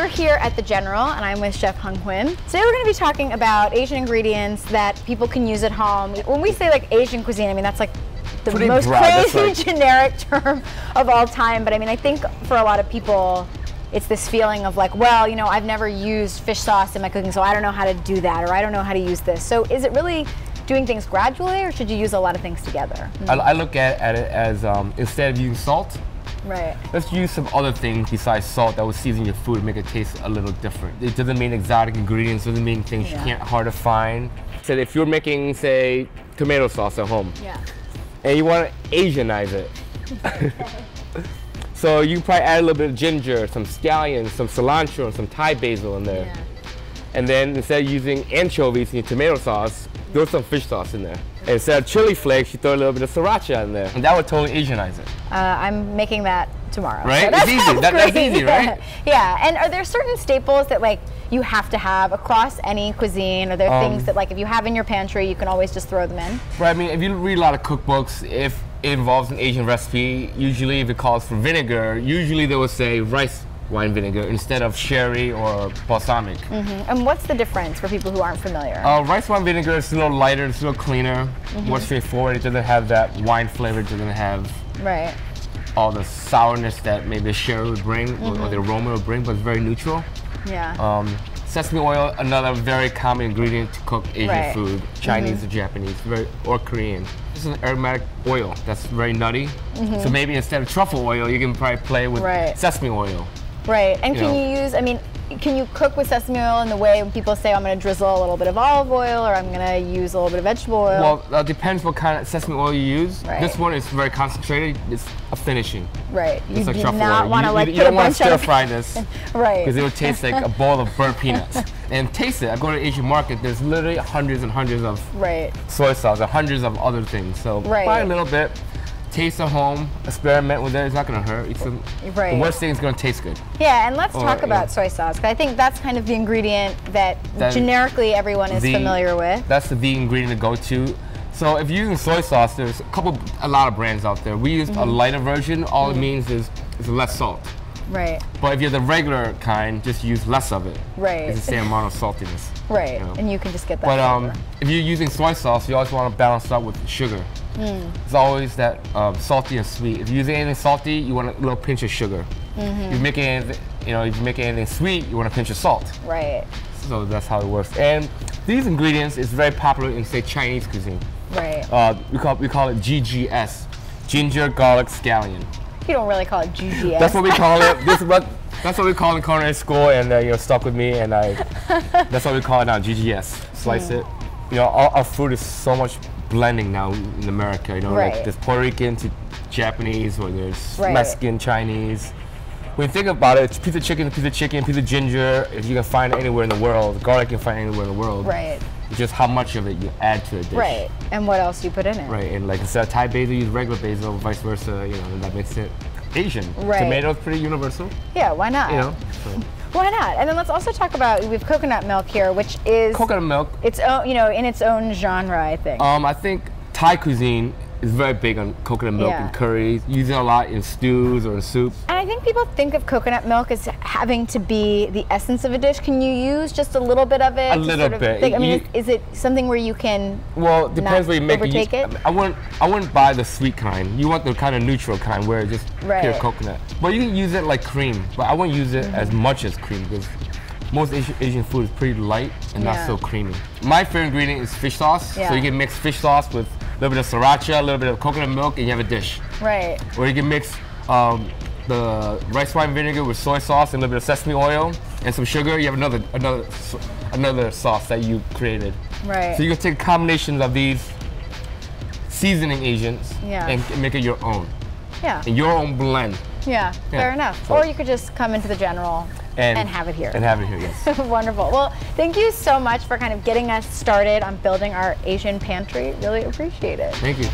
We're here at the General, and I'm with Chef Hung Huynh. Today we're going to be talking about Asian ingredients that people can use at home. When we say like Asian cuisine, I mean that's like the pretty most broad. crazy generic term of all time. But I mean, I think for a lot of people, it's this feeling of like, well, you know, I've never used fish sauce in my cooking, so I don't know how to do that, or I don't know how to use this. So is it really doing things gradually, or should you use a lot of things together? I look at it as instead of using salt, right, let's use some other things besides salt that will season your food and make it taste a little different. It doesn't mean exotic ingredients, doesn't mean things you can't hard to find. So if you're making, say, tomato sauce at home, and you want to Asianize it, so you probably add a little bit of ginger, some scallions, some cilantro, and some Thai basil in there. And then instead of using anchovies in your tomato sauce, throw some fish sauce in there. And instead of chili flakes, you throw a little bit of sriracha in there. And that would totally Asianize it. I'm making that tomorrow. Right? So it's easy. That's easy, right? Yeah. And are there certain staples that like you have to have across any cuisine? Are there things that like if you have in your pantry, you can always just throw them in? Right. I mean, if you read a lot of cookbooks, if it involves an Asian recipe, usually if it calls for vinegar, usually they will say rice wine vinegar instead of sherry or balsamic. And what's the difference for people who aren't familiar? Rice wine vinegar is a little lighter, it's a little cleaner, more straightforward. It doesn't have that wine flavor, it doesn't have all the sourness that maybe the sherry would bring or the aroma would bring, but it's very neutral. Sesame oil, another very common ingredient to cook Asian food, Chinese or Japanese, or Korean. This is an aromatic oil that's very nutty. So maybe instead of truffle oil, you can probably play with sesame oil. Right, and can you use, I mean, can you cook with sesame oil in the way when people say I'm going to drizzle a little bit of olive oil or I'm going to use a little bit of vegetable oil? Well, it depends what kind of sesame oil you use. This one is very concentrated, it's a finishing. You like do truffle not oil. want to like you don't want to stir fry this. Because it would taste like a bowl of burnt peanuts. And taste it, I go to the Asian market, there's literally hundreds and hundreds of soy sauce and hundreds of other things. So buy a little bit. Taste at home, experiment with it, it's not going to hurt. It's the worst thing is going to taste good. Yeah, and let's talk about soy sauce, because I think that's kind of the ingredient that generically everyone is familiar with. That's the ingredient to go to. So if you're using soy sauce, there's a lot of brands out there. We use a lighter version, all it means is less salt. But if you're the regular kind, just use less of it. It's the same amount of saltiness. You know? And you can just get that. But if you're using soy sauce, you always want to balance out with sugar. It's always that salty and sweet. If you're using anything salty, you want a little pinch of sugar. If you're making anything sweet, you want a pinch of salt. So that's how it works. And these ingredients is very popular in, say, Chinese cuisine. We call it GGS, ginger, garlic, scallion. You don't really call it GGS. That's what we call it. That's what we call it in culinary school, and you're stuck with me. And that's what we call it now, GGS. Slice it. You know, our food is so much blending now in America. You know, like there's Puerto Rican to Japanese, or there's Mexican, Chinese. When you think about it, it's piece of chicken, piece of ginger. If you can find it anywhere in the world, garlic you can find anywhere in the world. It's just how much of it you add to a dish. And what else you put in it. And like instead of Thai basil, use regular basil, vice versa. You know, and that makes it Asian. Tomato's pretty universal. Yeah, why not? You know. Why not? And then let's also talk about, we have coconut milk here, which is coconut milk. Its own, you know, in its own genre, I think. I think Thai cuisine is very big on coconut milk and curries, using a lot in stews or in soup. And I think people think of coconut milk as having to be the essence of a dish. Can you use just a little bit of it? A little bit. I mean, is it something where you can it depends where you make it? I wouldn't buy the sweet kind. You want the kind of neutral kind where it's just pure coconut. But you can use it like cream, but I wouldn't use it as much as cream because most Asian food is pretty light and not so creamy. My favorite ingredient is fish sauce. So you can mix fish sauce with a little bit of sriracha, a little bit of coconut milk, and you have a dish. Or you can mix the rice wine vinegar with soy sauce and a little bit of sesame oil and some sugar. You have another sauce that you created. So you can take combinations of these seasoning agents and make it your own. And your own blend. Fair enough. Or you could just come into the General and have it here. Yes. Wonderful. Well, thank you so much for kind of getting us started on building our Asian pantry. Really appreciate it. Thank you.